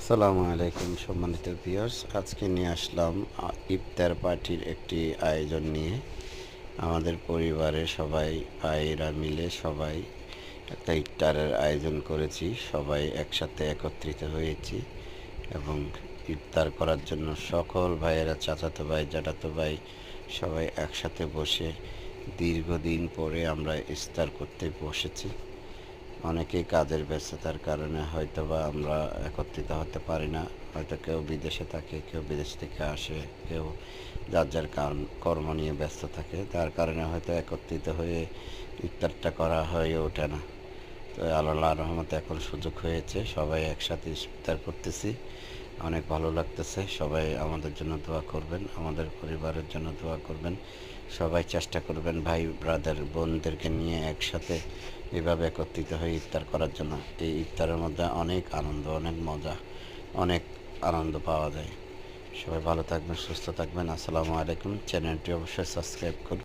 আসসালামু আলাইকুম সম্মানিত ভিউয়ার্স, আজকে নিয়ে আসলাম ইফতার পার্টির একটি আয়োজন নিয়ে। আমাদের পরিবারের সবাই ভাইয়েরা মিলে সবাই একটা ইফতারের আয়োজন করেছি। সবাই একসাথে একত্রিত হয়েছি এবং ইফতার করার জন্য সকল ভাইয়েরা, চাচাতো ভাই, জ্যাঠাতো ভাই সবাই একসাথে বসে দীর্ঘদিন পরে আমরা ইফতার করতে বসেছি। অনেকেই কাজের ব্যস্ততার কারণে হয়তোবা আমরা একত্রিত হতে পারি না। হয়তো কেউ বিদেশে থাকে, কেউ বিদেশ থেকে আসে, কেউ যার যার কর্ম নিয়ে ব্যস্ত থাকে। তার কারণে হয়তো একত্রিত হয়ে ইফতারটা করা হয়ে ওঠে না। তো আল্লাহর রহমতে এখন সুযোগ হয়েছে, সবাই একসাথে ইফতার করতেছি। অনেক ভালো লাগতেছে। সবাই আমাদের জন্য দোয়া করবেন, আমাদের পরিবারের জন্য দোয়া করবেন। সবাই চেষ্টা করবেন ভাই ব্রাদার বোনদেরকে নিয়ে একসাথে এভাবে একত্রিত হয়ে ইফতার করার জন্য। এই ইফতারের মধ্যে অনেক আনন্দ, অনেক মজা, অনেক আনন্দ পাওয়া যায়। সবাই ভালো থাকবেন, সুস্থ থাকবেন। আসসালামু আলাইকুম। চ্যানেলটি অবশ্যই সাবস্ক্রাইব করুন।